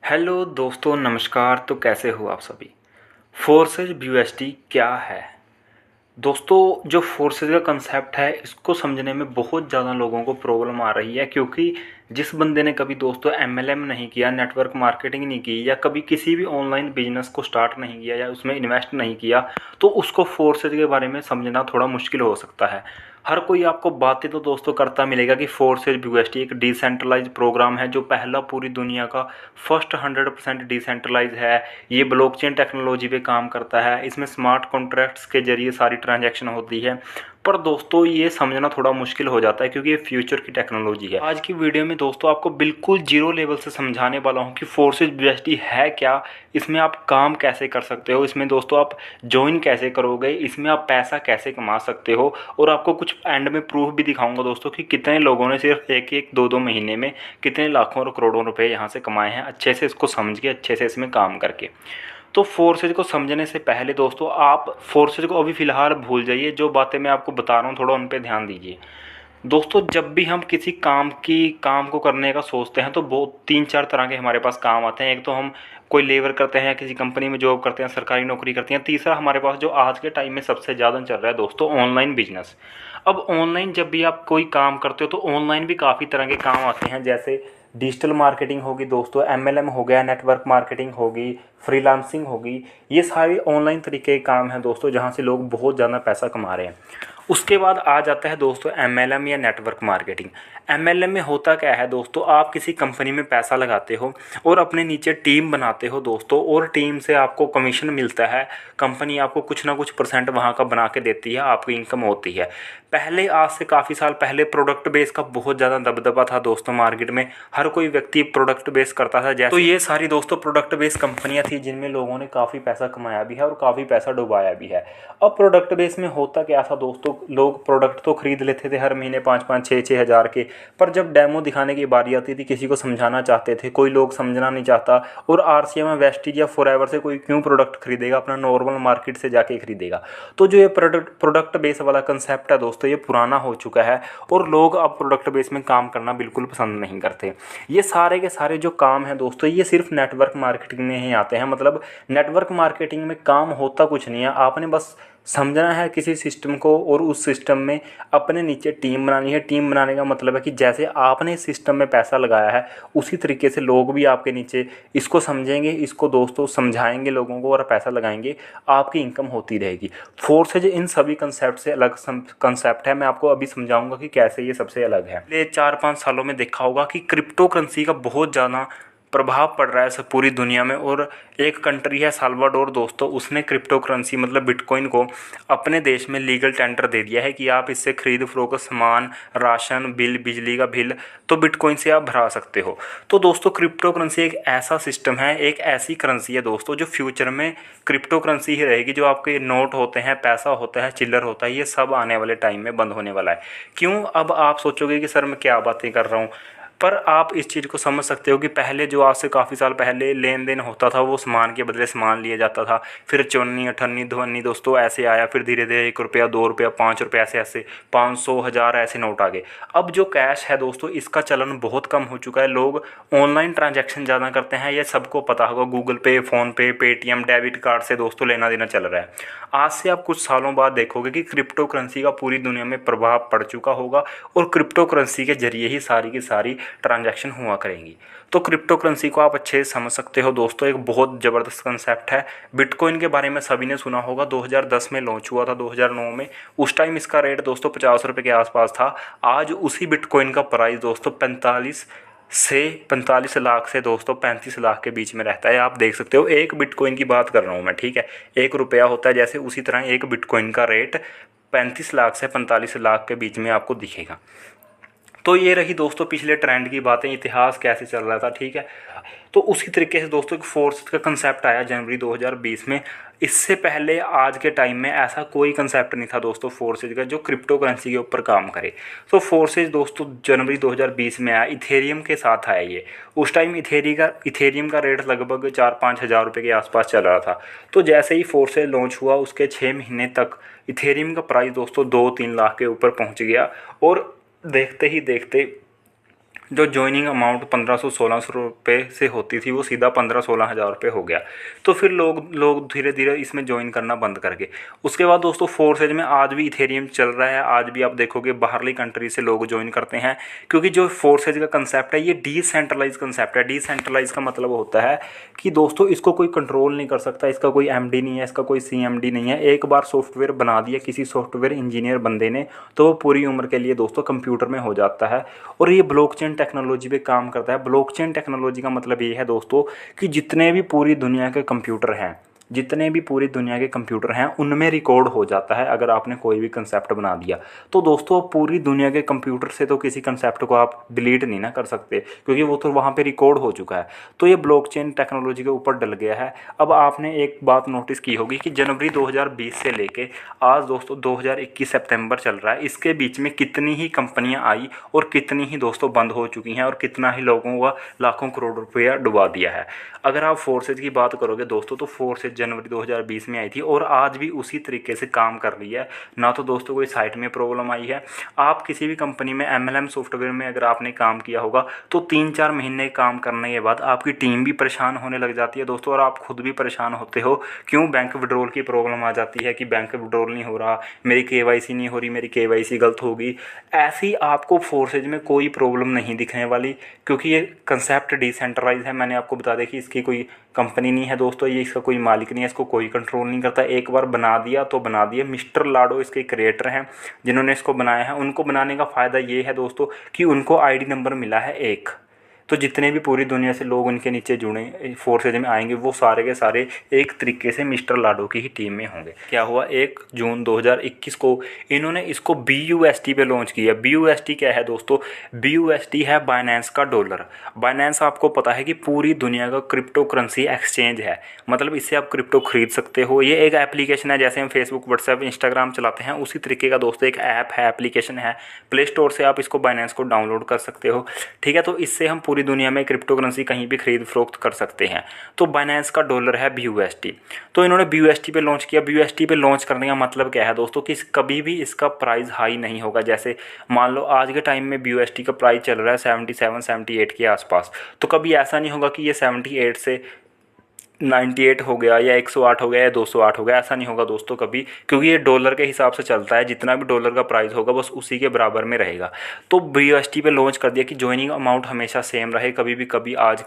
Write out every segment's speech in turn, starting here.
Hello दोस्तों, नमस्कार। तो कैसे हो आप सभी। फोर्सेज ब्यूएसटी क्या है दोस्तों? जो फोर्सेज का कंसेप्ट है इसको समझने में बहुत ज़्यादा लोगों को प्रॉब्लम आ रही है, क्योंकि जिस बंदे ने कभी दोस्तों एमएलएम नहीं किया, नेटवर्क मार्केटिंग नहीं की, या कभी किसी भी ऑनलाइन बिजनेस को स्टार्ट नहीं किया या उसमें इन्वेस्ट नहीं किया, तो उसको फोर्सेज के बारे में समझना थोड़ा मुश्किल हो सकता है। हर कोई आपको बातें तो दोस्तों करता मिलेगा कि फोर्सेज ब्यूएसटी एक डिसेंट्रलाइज प्रोग्राम है, जो पहला पूरी दुनिया का फर्स्ट 100% डिसेंट्रलाइज है। ये ब्लॉकचेन टेक्नोलॉजी पे काम करता है, इसमें स्मार्ट कॉन्ट्रैक्ट्स के जरिए सारी ट्रांजैक्शन होती है। पर दोस्तों ये समझना थोड़ा मुश्किल हो जाता है, क्योंकि ये फ्यूचर की टेक्नोलॉजी है। आज की वीडियो में दोस्तों आपको बिल्कुल जीरो लेवल से समझाने वाला हूँ कि फोर्सेज ब्यूएसटी है क्या, इसमें आप काम कैसे कर सकते हो, इसमें दोस्तों आप ज्वाइन कैसे करोगे, इसमें आप पैसा कैसे कमा सकते हो, और आपको कुछ एंड में प्रूफ भी दिखाऊंगा दोस्तों कि कितने लोगों ने सिर्फ एक एक दो दो महीने में कितने लाखों और करोड़ों रुपए यहाँ से कमाए हैं, अच्छे से इसको समझ के, अच्छे से इसमें काम करके। तो फोर्सेज को समझने से पहले दोस्तों आप फोर्सेज को अभी फ़िलहाल भूल जाइए। जो बातें मैं आपको बता रहा हूँ थोड़ा उन पे ध्यान दीजिए। दोस्तों जब भी हम किसी काम को करने का सोचते हैं तो बहुत 3-4 तरह के हमारे पास काम आते हैं। एक तो हम कोई लेबर करते हैं या किसी कंपनी में जॉब करते हैं, सरकारी नौकरी करते हैं। तीसरा हमारे पास जो आज के टाइम में सबसे ज़्यादा चल रहा है दोस्तों, ऑनलाइन बिजनेस। अब ऑनलाइन जब भी आप कोई काम करते हो तो ऑनलाइन भी काफ़ी तरह के काम आते हैं, जैसे डिजिटल मार्केटिंग होगी दोस्तों, एमएलएम हो गया, नेटवर्क मार्केटिंग होगी, फ्रीलांसिंग होगी। ये सारे ऑनलाइन तरीके के काम हैं दोस्तों, जहाँ से लोग बहुत ज़्यादा पैसा कमा रहे हैं। उसके बाद आ जाता है दोस्तों एमएलएम या नेटवर्क मार्केटिंग। एमएलएम में होता क्या है दोस्तों, आप किसी कंपनी में पैसा लगाते हो और अपने नीचे टीम बनाते हो दोस्तों, और टीम से आपको कमीशन मिलता है। कंपनी आपको कुछ ना कुछ परसेंट वहाँ का बना के देती है, आपकी इनकम होती है। पहले आज से काफ़ी साल पहले प्रोडक्ट बेस का बहुत ज़्यादा दबदबा था दोस्तों मार्केट में। हर कोई व्यक्ति प्रोडक्ट बेस करता था, जैसे तो ये सारी दोस्तों प्रोडक्ट बेस कंपनियां थी जिनमें लोगों ने काफ़ी पैसा कमाया भी है और काफ़ी पैसा डुबाया भी है। अब प्रोडक्ट बेस में होता क्या था दोस्तों, लोग प्रोडक्ट तो खरीद लेते थे हर महीने 5-5, 6-6 हज़ार के। पर जब डेमो दिखाने की बारी आती थी, किसी को समझाना चाहते थे, कोई लोग समझना नहीं चाहता, और आरसीएम, वेस्टीज या फॉरएवर से कोई क्यों प्रोडक्ट खरीदेगा, अपना नॉर्मल मार्केट से जाके खरीदेगा। तो जो ये प्रोडक्ट बेस वाला कंसेप्ट है दोस्तों, ये पुराना हो चुका है और लोग अब प्रोडक्ट बेस में काम करना बिल्कुल पसंद नहीं करते। ये सारे के सारे जो काम हैं दोस्तों, ये सिर्फ नेटवर्क मार्केटिंग में ही आते हैं। मतलब नेटवर्क मार्केटिंग में काम होता कुछ नहीं है, आपने बस समझना है किसी सिस्टम को, और उस सिस्टम में अपने नीचे टीम बनानी है। टीम बनाने का मतलब है कि जैसे आपने इस सिस्टम में पैसा लगाया है, उसी तरीके से लोग भी आपके नीचे इसको समझेंगे, इसको दोस्तों समझाएंगे लोगों को और पैसा लगाएंगे, आपकी इनकम होती रहेगी। फोर्सेज इन सभी कंसेप्ट से अलग कंसेप्ट है। मैं आपको अभी समझाऊंगा कि कैसे ये सबसे अलग है। पिछले 4-5 सालों में देखा होगा कि क्रिप्टो करेंसी का बहुत ज़्यादा प्रभाव पड़ रहा है सब पूरी दुनिया में। और एक कंट्री है साल्वाडोर दोस्तों, उसने क्रिप्टो करेंसी मतलब बिटकॉइन को अपने देश में लीगल टेंडर दे दिया है कि आप इससे खरीद फरोख्त सामान, राशन बिल, बिजली का बिल तो बिटकॉइन से आप भरा सकते हो। तो दोस्तों क्रिप्टो करेंसी एक ऐसा सिस्टम है, एक ऐसी करेंसी है दोस्तों, जो फ्यूचर में क्रिप्टो करेंसी ही रहेगी। जो आपके नोट होते हैं, पैसा होता है, चिल्लर होता है, ये सब आने वाले टाइम में बंद होने वाला है। क्यों? अब आप सोचोगे कि सर मैं क्या बातें कर रहा हूँ, पर आप इस चीज़ को समझ सकते हो कि पहले जो आज से काफ़ी साल पहले लेन देन होता था, वो सामान के बदले सामान लिया जाता था। फिर चौन्नी, अठन्नी, धवन्नी दोस्तों ऐसे आया, फिर धीरे धीरे 1 रुपया, 2 रुपया, 5 रुपये, ऐसे ऐसे 500, 1000 ऐसे नोट आ गए। अब जो कैश है दोस्तों, इसका चलन बहुत कम हो चुका है। लोग ऑनलाइन ट्रांजैक्शन ज़्यादा करते हैं, ये सबको पता होगा। गूगल पे, फ़ोनपे, पेटीएम, डेबिट कार्ड से दोस्तों लेना देना चल रहा है। आज से आप कुछ सालों बाद देखोगे कि क्रिप्टो करेंसी का पूरी दुनिया में प्रभाव पड़ चुका होगा, और क्रिप्टो करेंसी के जरिए ही सारी की सारी ट्रांजैक्शन हुआ करेंगी। तो क्रिप्टो करेंसी को आप अच्छे से समझ सकते हो दोस्तों, एक बहुत ज़बरदस्त कंसेप्ट है। बिटकॉइन के बारे में सभी ने सुना होगा, 2010 में लॉन्च हुआ था, 2009 में। उस टाइम इसका रेट दोस्तों 50 रुपये के आसपास था। आज उसी बिटकॉइन का प्राइस दोस्तों 45 लाख से दोस्तों 35 लाख के बीच में रहता है। आप देख सकते हो, एक बिटकॉइन की बात कर रहा हूँ मैं, ठीक है। 1 रुपया होता है जैसे, उसी तरह एक बिटकॉइन का रेट 35 लाख से 45 लाख के बीच में आपको दिखेगा। तो ये रही दोस्तों पिछले ट्रेंड की बातें, इतिहास कैसे चल रहा था, ठीक है। तो उसी तरीके से दोस्तों एक फोर्स का कंसेप्ट आया जनवरी 2020 में। इससे पहले आज के टाइम में ऐसा कोई कंसेप्ट नहीं था दोस्तों फोर्सेज का, जो क्रिप्टो करेंसी के ऊपर काम करे। तो फोर्सेज दोस्तों जनवरी 2020 में आया, इथेरियम के साथ आया ये। उस टाइम इथेरियम का रेट लगभग 4-5 हज़ार रुपये के आसपास चल रहा था। तो जैसे ही फोर्सेज लॉन्च हुआ, उसके 6 महीने तक इथेरियम का प्राइस दोस्तों 2-3 लाख के ऊपर पहुँच गया। और देखते ही देखते जो ज्वाइनिंग अमाउंट 1500-1600 रुपये से होती थी वो सीधा 15-16 हज़ार रुपये हो गया। तो फिर लोग धीरे धीरे इसमें ज्वाइन करना बंद कर गए। उसके बाद दोस्तों फोर्सेज में आज भी इथेरियम चल रहा है, आज भी आप देखोगे बाहरली कंट्री से लोग ज्वाइन करते हैं, क्योंकि जो फोर्सेज का कंसेप्ट है ये डिसेंट्रलाइज कंसेप्ट है। डिसेंट्रलाइज का मतलब होता है कि दोस्तों इसको कोई कंट्रोल नहीं कर सकता, इसका कोई एमडी नहीं है, इसका कोई सीएमडी नहीं है। एक बार सॉफ्टवेयर बना दिया किसी सॉफ्टवेयर इंजीनियर बंदे ने तो वो पूरी उम्र के लिए दोस्तों कंप्यूटर में हो जाता है। और ये ब्लॉकचेन टेक्नोलॉजी पे काम करता है। ब्लॉकचेन टेक्नोलॉजी का मतलब ये है दोस्तों कि जितने भी पूरी दुनिया के कंप्यूटर हैं, जितने भी पूरी दुनिया के कंप्यूटर हैं उनमें रिकॉर्ड हो जाता है। अगर आपने कोई भी कंसेप्ट बना दिया तो दोस्तों पूरी दुनिया के कंप्यूटर से तो किसी कंसेप्ट को आप डिलीट नहीं ना कर सकते, क्योंकि वो तो वहाँ पे रिकॉर्ड हो चुका है। तो ये ब्लॉकचेन टेक्नोलॉजी के ऊपर डल गया है। अब आपने एक बात नोटिस की होगी कि जनवरी 2020 से लेके आज दोस्तों 2021 सितंबर चल रहा है, इसके बीच में कितनी ही कंपनियाँ आई और कितनी ही दोस्तों बंद हो चुकी हैं और कितना ही लोगों का लाखों करोड़ रुपया डुबा दिया है। अगर आप फोर्सेज की बात करोगे दोस्तों तो फोर्सेज जनवरी 2020 में आई थी और आज भी उसी तरीके से काम कर रही है। ना तो दोस्तों कोई साइट में प्रॉब्लम आई है। आप किसी भी कंपनी में एमएलएम सॉफ्टवेयर में अगर आपने काम किया होगा तो 3-4 महीने काम करने के बाद आपकी टीम भी परेशान होने लग जाती है दोस्तों, और आप खुद भी परेशान होते हो। क्यों? बैंक विड्रॉल की प्रॉब्लम आ जाती है कि बैंक विड्रॉल नहीं हो रहा, मेरी केवाईसी नहीं हो रही, मेरी केवाईसी गलत होगी। ऐसी आपको फोर्सेज में कोई प्रॉब्लम नहीं दिखने वाली, क्योंकि ये कंसेप्ट डिसेंट्रलाइज है। मैंने आपको बता दें कि इसकी कोई कंपनी नहीं है दोस्तों, ये इसका कोई मालिक नहीं है, इसको कोई कंट्रोल नहीं करता। एक बार बना दिया तो बना दिया। मिस्टर लाडो इसके क्रिएटर हैं जिन्होंने इसको बनाया है। उनको बनाने का फ़ायदा ये है दोस्तों कि उनको आईडी नंबर मिला है एक, तो जितने भी पूरी दुनिया से लोग उनके नीचे जुड़े फोर्सेज में आएंगे वो सारे के सारे एक तरीके से मिस्टर लाडो की ही टीम में होंगे। क्या हुआ, 1 जून 2021 को इन्होंने इसको BUSD पे लॉन्च किया। BUSD क्या है दोस्तों? BUSD है बाइनेंस का डॉलर। बाइनेंस आपको पता है कि पूरी दुनिया का क्रिप्टो करेंसी एक्सचेंज है, मतलब इससे आप क्रिप्टो खरीद सकते हो। ये एक एप्लीकेशन है, जैसे हम फेसबुक, व्हाट्सएप, इंस्टाग्राम चलाते हैं उसी तरीके का दोस्तों एक ऐप है, एप्लीकेशन है। प्ले स्टोर से आप इसको बाइनेंस को डाउनलोड कर सकते हो, ठीक है। तो इससे हम पूरी दुनिया में क्रिप्टो करेंसी कहीं भी खरीद फरोख्त कर सकते हैं। तो बाइनेंस का डॉलर है BUSD। तो इन्होंने BUSD पे लॉन्च किया। BUSD पे लॉन्च करने का मतलब क्या है दोस्तों कि कभी भी इसका प्राइस हाई नहीं होगा। जैसे मान लो आज के टाइम में BUSD का प्राइस चल रहा है 77-78 के आसपास, तो कभी ऐसा नहीं होगा कि ये 78 से 98 हो गया या 108 हो गया या 208 हो गया, ऐसा नहीं होगा दोस्तों कभी, क्योंकि ये डॉलर के हिसाब से चलता है। जितना भी डॉलर का प्राइस होगा बस उसी के बराबर में रहेगा। तो BUSD पे लॉन्च कर दिया कि ज्वाइनिंग अमाउंट हमेशा सेम रहे, कभी भी कभी आज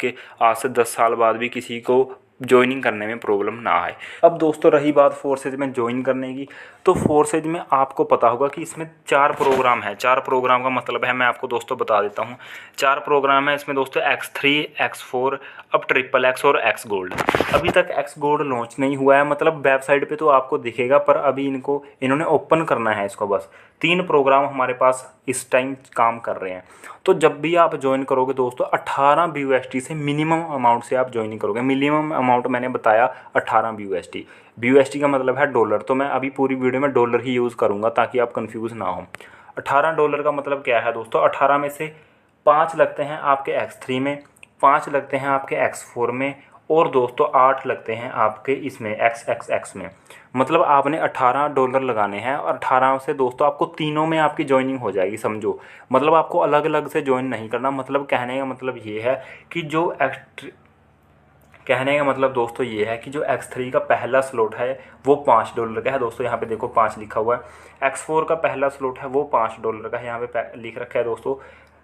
से 10 साल बाद भी किसी को ज्वाइनिंग करने में प्रॉब्लम ना आए। अब दोस्तों रही बात फोर्सेज में ज्वाइन करने की, तो फोर्सेज में आपको पता होगा कि इसमें 4 प्रोग्राम है। 4 प्रोग्राम का मतलब है, मैं आपको दोस्तों बता देता हूँ। 4 प्रोग्राम है इसमें दोस्तों, X3, X4, अब XXX और X गोल्ड। अभी तक X गोल्ड लॉन्च नहीं हुआ है, मतलब वेबसाइट पे तो आपको दिखेगा, पर अभी इन्होंने ओपन करना है इसको बस। 3 प्रोग्राम हमारे पास इस टाइम काम कर रहे हैं। तो जब भी आप ज्वाइन करोगे दोस्तों 18 BUSD से मिनिमम अमाउंट से आप ज्वाइनिंग करोगे। मिनिमम अमाउंट मैंने बताया 18 BUSD। BUSD का मतलब है डॉलर, तो मैं अभी पूरी वीडियो में डॉलर ही यूज़ करूँगा ताकि आप कंफ्यूज ना हो। 18 डॉलर का मतलब क्या है दोस्तों? 18 में से 5 लगते हैं आपके X3 में, 5 लगते हैं आपके X4 में, और दोस्तों 8 लगते हैं आपके इसमें XXX में। मतलब आपने 18 डॉलर लगाने हैं और 18 से दोस्तों आपको तीनों में आपकी ज्वाइनिंग हो जाएगी, समझो। मतलब आपको अलग अलग से ज्वाइन नहीं करना। मतलब कहने का मतलब ये है कि दोस्तों ये है कि जो X3 का पहला स्लॉट है वो $5 का है दोस्तों। यहाँ पे देखो 5 लिखा हुआ है। X4 का पहला स्लॉट है वो $5 का है, यहाँ पे लिख रखा है दोस्तों।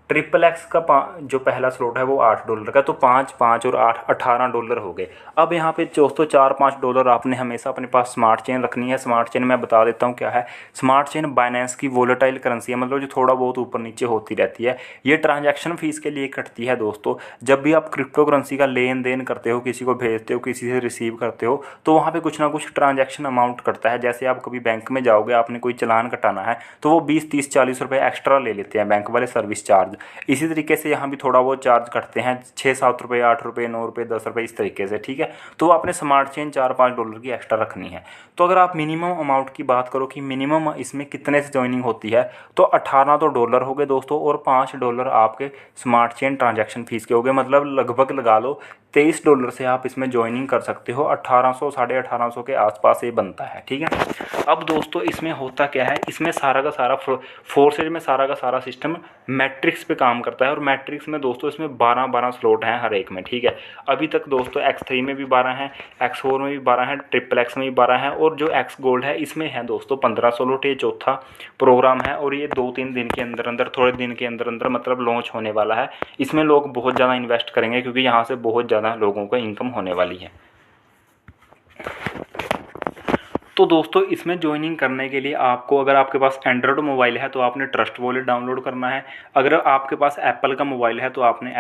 XXX का जो पहला स्लॉट है वो $8 का। तो 5, 5 और 8 $18 हो गए। अब यहाँ पे दोस्तों $4-5 आपने हमेशा अपने पास स्मार्ट चेन रखनी है। स्मार्ट चेन मैं बता देता हूँ क्या है। स्मार्ट चेन बाइनेंस की वोलेटाइल करेंसी है, मतलब जो थोड़ा बहुत ऊपर नीचे होती रहती है। ये ट्रांजैक्शन फीस के लिए कटती है दोस्तों। जब भी आप क्रिप्टो करेंसी का लेन देन करते हो, किसी को भेजते हो, किसी से रिसीव करते हो, तो वहाँ पर कुछ ना कुछ ट्रांजैक्शन अमाउंट कटता है। जैसे आप कभी बैंक में जाओगे, आपने कोई चालान कटाना है तो वो 20, 30, 40 रुपये एक्स्ट्रा ले लेते हैं बैंक वाले, सर्विस चार्ज। इसी तरीके से यहाँ भी थोड़ा बहुत चार्ज कटते हैं, 6-7 रुपये, 8 रुपये, 9 रुपये, 10 रुपये, इस तरीके से, ठीक है। तो आपने स्मार्ट चेन $4-5 की एक्स्ट्रा रखनी है। तो अगर आप मिनिमम अमाउंट की बात करो कि मिनिमम इसमें कितने से ज्वाइनिंग होती है, तो 18 तो डॉलर हो गए दोस्तों, और $5 आपके स्मार्ट चेन ट्रांजैक्शन फीस के हो गए। मतलब लगभग लगा लो $23 से आप इसमें ज्वाइनिंग कर सकते हो। 1800, 1850 के आसपास ये बनता है, ठीक है। अब दोस्तों इसमें होता क्या है, इसमें सारा का सारा फोर्सेज में सारा का सारा सिस्टम मैट्रिक्स पे काम करता है। और मैट्रिक्स में दोस्तों इसमें 12 स्लॉट हैं हर एक में, ठीक है। अभी तक दोस्तों X3 में भी 12 हैं, X4 में भी 12 हैं, XXX में भी 12 हैं, और जो X गोल्ड है इसमें है दोस्तों 15 स्लॉट। ये चौथा प्रोग्राम है और ये 2-3 दिन के अंदर अंदर, थोड़े दिन के अंदर अंदर मतलब लॉन्च होने वाला है। इसमें लोग बहुत ज़्यादा इन्वेस्ट करेंगे क्योंकि यहाँ से बहुत ज़्यादा लोगों को इनकम होने वाली है। तो दोस्तों इसमें ज्वाइनिंग करने के लिए आपको, अगर आपके पास एंड्रॉयड मोबाइल है तो आपने ट्रस्ट वॉलेट डाउनलोड करना है। अगर आपके पास एप्पल का मोबाइल है तो आपने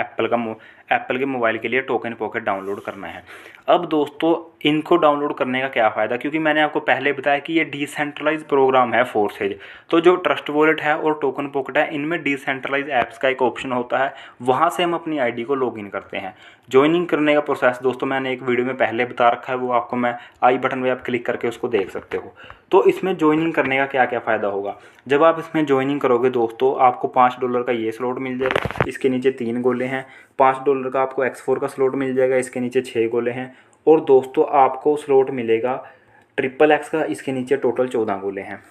एप्पल के मोबाइल के लिए टोकन पॉकेट डाउनलोड करना है। अब दोस्तों इनको डाउनलोड करने का क्या फ़ायदा, क्योंकि मैंने आपको पहले बताया कि ये डिसेंट्रलाइज प्रोग्राम है फोर्सेज। तो जो ट्रस्ट वॉलेट है और टोकन पॉकेट है, इनमें डिसेंट्रलाइज ऐप्स का एक ऑप्शन होता है, वहाँ से हम अपनी आईडी को लॉगिन करते हैं। ज्वाइनिंग करने का प्रोसेस दोस्तों मैंने एक वीडियो में पहले बता रखा है, वो आपको मैं आई बटन में आप क्लिक करके उसको देख सकते हो। तो इसमें ज्वाइनिंग करने का क्या क्या फ़ायदा होगा, जब आप इसमें ज्वाइनिंग करोगे दोस्तों आपको $5 का ये स्लॉट मिल जाएगा, इसके नीचे 3 गोले हैं। $5 का आपको X4 का स्लॉट मिल जाएगा, इसके नीचे 6 गोले हैं। और दोस्तों आपको स्लॉट मिलेगा XXX का, इसके नीचे टोटल 14 गोले हैं।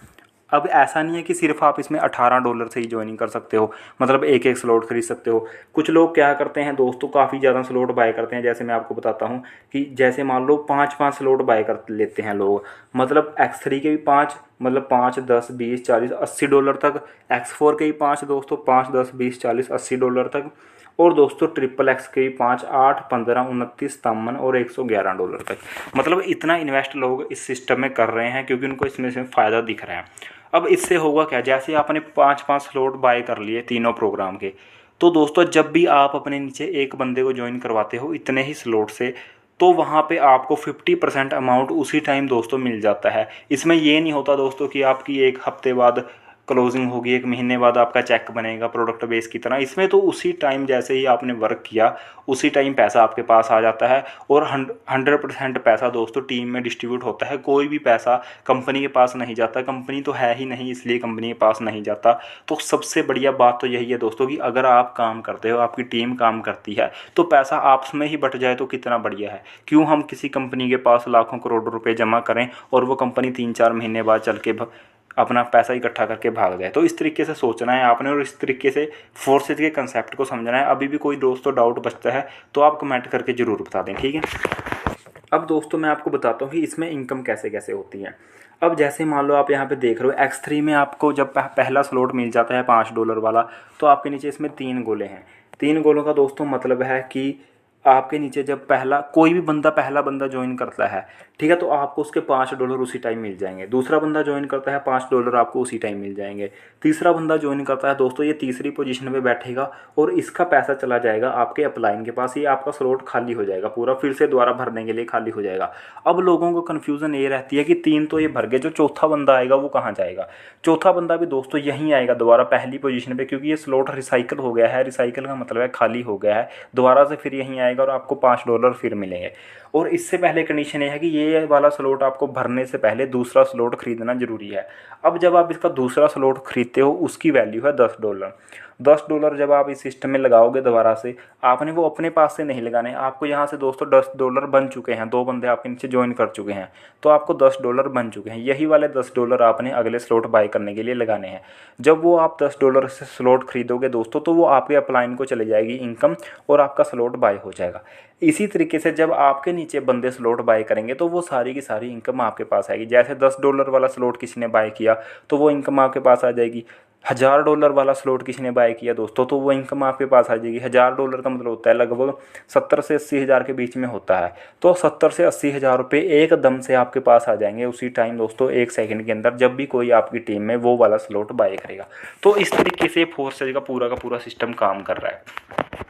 अब ऐसा नहीं है कि सिर्फ आप इसमें $18 से ही ज्वाइनिंग कर सकते हो, मतलब एक एक स्लॉट खरीद सकते हो। कुछ लोग क्या करते हैं दोस्तों, काफ़ी ज़्यादा स्लॉट बाय करते हैं। जैसे मैं आपको बताता हूँ कि जैसे मान लो 5-5 स्लॉट बाय कर लेते हैं लोग, मतलब X3 के भी 5, मतलब 5, 10, 20, 40, $80 तक। X4 के भी 5 दोस्तों, 5, 10, 20, 40, $80 तक। और दोस्तों XXX के भी 5, 8, 15, 29, 57 और $111 तक। मतलब इतना इन्वेस्ट लोग इस सिस्टम में कर रहे हैं क्योंकि उनको इसमें से फ़ायदा दिख रहा है। अब इससे होगा क्या, जैसे आपने 5-5 स्लॉट बाय कर लिए तीनों प्रोग्राम के, तो दोस्तों जब भी आप अपने नीचे एक बंदे को ज्वाइन करवाते हो इतने ही स्लॉट से, तो वहाँ पे आपको 50% अमाउंट उसी टाइम दोस्तों मिल जाता है। इसमें ये नहीं होता दोस्तों कि आपकी 1 हफ्ते बाद क्लोजिंग होगी, 1 महीने बाद आपका चेक बनेगा प्रोडक्ट बेस की तरह। इसमें तो उसी टाइम जैसे ही आपने वर्क किया उसी टाइम पैसा आपके पास आ जाता है। और 100% पैसा दोस्तों टीम में डिस्ट्रीब्यूट होता है। कोई भी पैसा कंपनी के पास नहीं जाता, कंपनी तो है ही नहीं इसलिए कंपनी के पास नहीं जाता। तो सबसे बढ़िया बात तो यही है दोस्तों कि अगर आप काम करते हो, आपकी टीम काम करती है, तो पैसा आपस में ही बट जाए तो कितना बढ़िया है। क्यों हम किसी कंपनी के पास लाखों करोड़ों रुपए जमा करें और वो कंपनी 3-4 महीने बाद चल के अपना पैसा इकट्ठा करके भाग जाए। तो इस तरीके से सोचना है आपने और इस तरीके से फोर्सेज के कंसेप्ट को समझना है। अभी भी कोई दोस्तों डाउट बचता है तो आप कमेंट करके ज़रूर बता दें, ठीक है। अब दोस्तों मैं आपको बताता हूँ कि इसमें इनकम कैसे कैसे होती है। अब जैसे मान लो आप यहाँ पे देख रहे हो X3 में आपको जब पहला स्लॉट मिल जाता है $5 वाला, तो आपके नीचे इसमें 3 गोले हैं। 3 गोलों का दोस्तों मतलब है कि आपके नीचे जब पहला बंदा ज्वाइन करता है, ठीक है, तो आपको उसके $5 उसी टाइम मिल जाएंगे। दूसरा बंदा ज्वाइन करता है, $5 आपको उसी टाइम मिल जाएंगे। तीसरा बंदा ज्वाइन करता है दोस्तों, ये तीसरी पोजीशन पे बैठेगा और इसका पैसा चला जाएगा आपके अपलाइन के पास। ये आपका स्लॉट खाली हो जाएगा पूरा, फिर से दोबारा भरने के लिए खाली हो जाएगा। अब लोगों को कन्फ्यूज़न ये रहती है कि 3 तो ये भर गए, जो चौथा बंदा आएगा वो कहाँ जाएगा। चौथा बंदा भी दोस्तों यहीं आएगा दोबारा पहली पोजीशन पे, क्योंकि ये स्लॉट रिसाइकल हो गया है। रिसाइकल का मतलब है खाली हो गया है, दोबारा से फिर यहीं आएगा और आपको $5 फिर मिलेंगे। और इससे पहले कंडीशन ये है कि ये वाला स्लॉट आपको भरने से पहले दूसरा स्लॉट खरीदना ज़रूरी है। अब जब आप इसका दूसरा स्लॉट खरीदते हो उसकी वैल्यू है $10। $10 जब आप इस सिस्टम में लगाओगे दोबारा से, आपने वो अपने पास से नहीं लगाने, आपको यहाँ से दोस्तों $10 बन चुके हैं। 2 बंदे आपके नीचे ज्वाइन कर चुके हैं तो आपको $10 बन चुके हैं। यही वाले $10 आपने अगले स्लॉट बाय करने के लिए लगाने हैं। जब वो आप $10 से स्लॉट खरीदोगे दोस्तों, तो वो आपके अपलाइन को चले जाएगी इनकम और आपका स्लॉट बाय हो जाएगा। इसी तरीके से जब आपके नीचे बंदे स्लॉट बाय करेंगे तो वो सारी की सारी इनकम आपके पास आएगी। जैसे $10 वाला स्लॉट किसी ने बाय किया तो वो इनकम आपके पास आ जाएगी। $1000 वाला स्लॉट किसी ने बाय किया दोस्तों, तो वो इनकम आपके पास आ जाएगी। $1000 का मतलब होता है लगभग 70 से 80 हज़ार के बीच में होता है। तो 70 से 80 हज़ार रुपये एकदम से आपके पास आ जाएंगे उसी टाइम दोस्तों, 1 सेकंड के अंदर, जब भी कोई आपकी टीम में वो वाला स्लॉट बाय करेगा। तो इस तरीके से फोर्सेज का पूरा सिस्टम काम कर रहा है।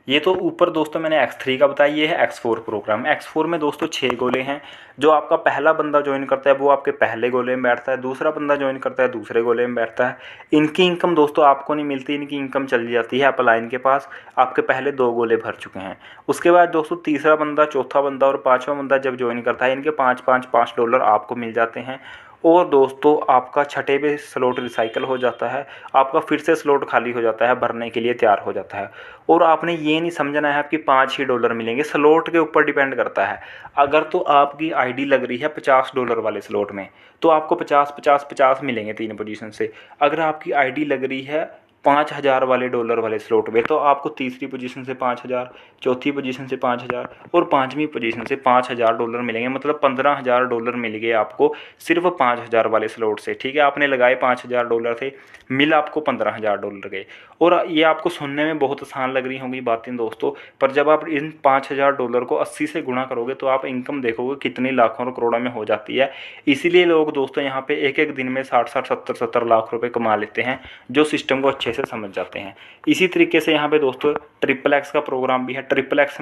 ये तो ऊपर दोस्तों मैंने X3 का बताया, ये है X4 प्रोग्राम। X4 में दोस्तों 6 गोले हैं। जो आपका पहला बंदा ज्वाइन करता है वो आपके पहले गोले में बैठता है, दूसरा बंदा ज्वाइन करता है दूसरे गोले में बैठता है। इनकी इनकम दोस्तों आपको नहीं मिलती, इनकी इनकम चली जाती है अपलाइन के पास। आपके पहले 2 गोले भर चुके हैं। उसके बाद दोस्तों तीसरा बंदा, चौथा बंदा और 5वां बंदा जब ज्वाइन करता है, इनके $5 $5 आपको मिल जाते हैं। और दोस्तों आपका छठे पे स्लॉट रिसाइकल हो जाता है, आपका फिर से स्लॉट खाली हो जाता है, भरने के लिए तैयार हो जाता है। और आपने ये नहीं समझना है आपकी 5 ही डॉलर मिलेंगे, स्लॉट के ऊपर डिपेंड करता है। अगर तो आपकी आईडी लग रही है $50 वाले स्लॉट में तो आपको 50 मिलेंगे 3 पोजीशन से। अगर आपकी आईडी लग रही है 5,000 वाले डॉलर वाले स्लॉट में तो आपको तीसरी पोजीशन से 5,000, चौथी पोजीशन से 5,000 और पाँचवीं पोजीशन से $5,000 मिलेंगे। मतलब $15,000 मिल गए आपको सिर्फ 5,000 वाले स्लॉट से। ठीक है, आपने लगाए $5,000 थे, मिल आपको $15,000 गए। और ये आपको सुनने में बहुत आसान लग रही होंगी बातें दोस्तों, पर जब आप इन $5,000 को 80 से गुणा करोगे तो आप इनकम देखोगे कितनी लाखों और करोड़ों में हो जाती है। इसीलिए लोग दोस्तों यहाँ पे एक एक दिन में 60-60, 70-70 लाख रुपए कमा लेते हैं, जो सिस्टम को अच्छे से समझ जाते हैं। इसी तरीके से यहाँ पे दोस्तों XXX का प्रोग्राम भी है। XXX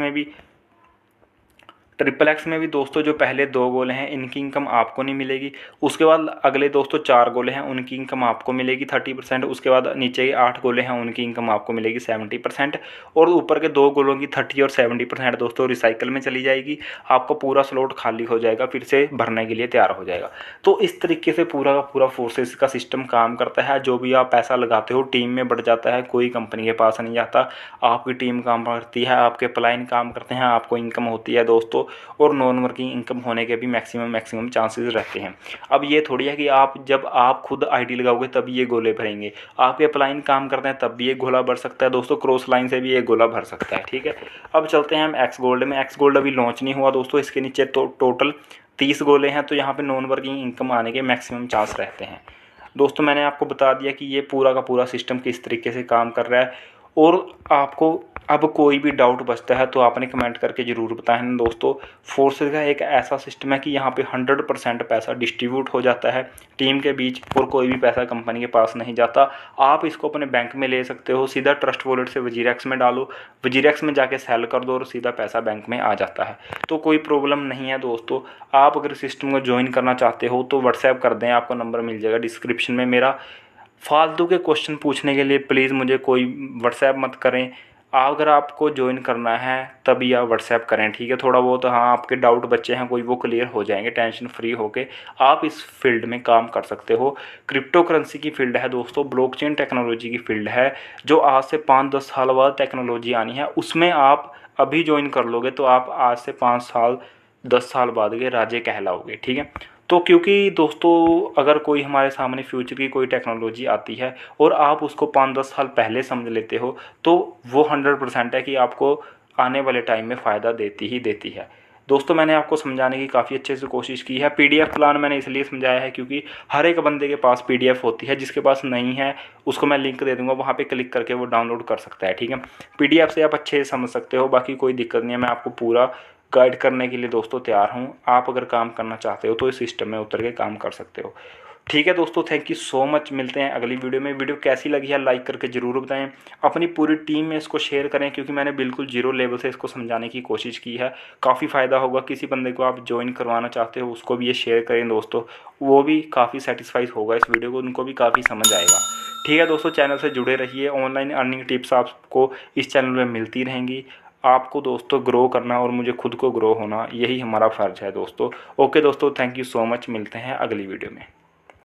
में भी दोस्तों जो पहले 2 गोले हैं इनकी इनकम आपको नहीं मिलेगी। उसके बाद अगले दोस्तों 4 गोले हैं उनकी इनकम आपको मिलेगी 30%। उसके बाद नीचे के 8 गोले हैं उनकी इनकम आपको मिलेगी 70%। और ऊपर के 2 गोलों की 30 और 70% दोस्तों रिसाइकल में चली जाएगी। आपका पूरा स्लॉट खाली हो जाएगा, फिर से भरने के लिए तैयार हो जाएगा। तो इस तरीके से पूरा का पूरा फोर्सेस का सिस्टम काम करता है। जो भी आप पैसा लगाते हो टीम में बढ़ जाता है, कोई कंपनी के पास नहीं जाता। आपकी टीम काम करती है, आपके प्लाइन काम करते हैं, आपको इनकम होती है दोस्तों। और नॉन वर्किंग इनकम होने के भी मैक्सिमम चांसेस रहते हैं। अब ये थोड़ी है कि जब आप खुद आईडी लगाओगे तब ये गोले भरेंगे। आपके अपलाइन काम करते हैं तब भी एक गोला भर सकता है दोस्तों, क्रॉस लाइन से भी एक गोला भर सकता है। ठीक है, अब चलते हैं हम एक्स गोल्ड में। एक्स गोल्ड अभी लॉन्च नहीं हुआ दोस्तों, इसके नीचे तो टोटल 30 गोले हैं, तो यहाँ पे नॉन वर्किंग इनकम आने के मैक्सिमम चांस रहते हैं दोस्तों। मैंने आपको बता दिया कि ये पूरा का पूरा सिस्टम किस तरीके से काम कर रहा है। और आपको अब कोई भी डाउट बचता है तो आपने कमेंट करके ज़रूर बताएं दोस्तों। फोर्सेस का एक ऐसा सिस्टम है कि यहाँ पे 100% पैसा डिस्ट्रीब्यूट हो जाता है टीम के बीच, और कोई भी पैसा कंपनी के पास नहीं जाता। आप इसको अपने बैंक में ले सकते हो, सीधा ट्रस्ट वॉलेट से वजीरेक्स में डालो, वजीरेक्स में जाके सेल कर दो और सीधा पैसा बैंक में आ जाता है। तो कोई प्रॉब्लम नहीं है दोस्तों। आप अगर सिस्टम को ज्वाइन करना चाहते हो तो व्हाट्सएप कर दें, आपको नंबर मिल जाएगा डिस्क्रिप्शन में मेरा। फालतू के क्वेश्चन पूछने के लिए प्लीज़ मुझे कोई व्हाट्सएप मत करें। अगर आपको ज्वाइन करना है तभी आप व्हाट्सएप करें। ठीक है, थोड़ा बहुत हाँ आपके डाउट बच्चे हैं कोई, वो क्लियर हो जाएंगे। टेंशन फ्री होके आप इस फील्ड में काम कर सकते हो। क्रिप्टो करेंसी की फील्ड है दोस्तों, ब्लॉकचेन टेक्नोलॉजी की फील्ड है, जो आज से 5-10 साल बाद टेक्नोलॉजी आनी है। उसमें आप अभी ज्वाइन कर लोगे तो आप आज से 5 साल 10 साल बाद के राजे कहलाओगे। ठीक है, तो क्योंकि दोस्तों अगर कोई हमारे सामने फ्यूचर की कोई टेक्नोलॉजी आती है और आप उसको 5-10 साल पहले समझ लेते हो तो वो 100% है कि आपको आने वाले टाइम में फ़ायदा देती ही देती है। दोस्तों मैंने आपको समझाने की काफ़ी अच्छे से कोशिश की है। पीडीएफ प्लान मैंने इसलिए समझाया है क्योंकि हर एक बंदे के पास पीडीएफ होती है, जिसके पास नहीं है उसको मैं लिंक दे दूंगा, वहाँ पे क्लिक करके वो डाउनलोड कर सकता है। ठीक है, पीडीएफ से आप अच्छे से समझ सकते हो, बाकी कोई दिक्कत नहीं है। मैं आपको पूरा गाइड करने के लिए दोस्तों तैयार हूँ। आप अगर काम करना चाहते हो तो इस सिस्टम में उतर के काम कर सकते हो। ठीक है दोस्तों, थैंक यू सो मच। मिलते हैं अगली वीडियो में। वीडियो कैसी लगी है लाइक करके ज़रूर बताएं, अपनी पूरी टीम में इसको शेयर करें, क्योंकि मैंने बिल्कुल जीरो लेवल से इसको समझाने की कोशिश की है। काफ़ी फ़ायदा होगा। किसी बंदे को आप ज्वाइन करवाना चाहते हो उसको भी ये शेयर करें दोस्तों, वो भी काफ़ी सेटिस्फाइड होगा इस वीडियो को, उनको भी काफ़ी समझ आएगा। ठीक है दोस्तों, चैनल से जुड़े रहिए। ऑनलाइन अर्निंग टिप्स आपको इस चैनल में मिलती रहेंगी। आपको दोस्तों ग्रो करना और मुझे खुद को ग्रो होना, यही हमारा फ़र्ज है दोस्तों। ओके दोस्तों, थैंक यू सो मच। मिलते हैं अगली वीडियो में।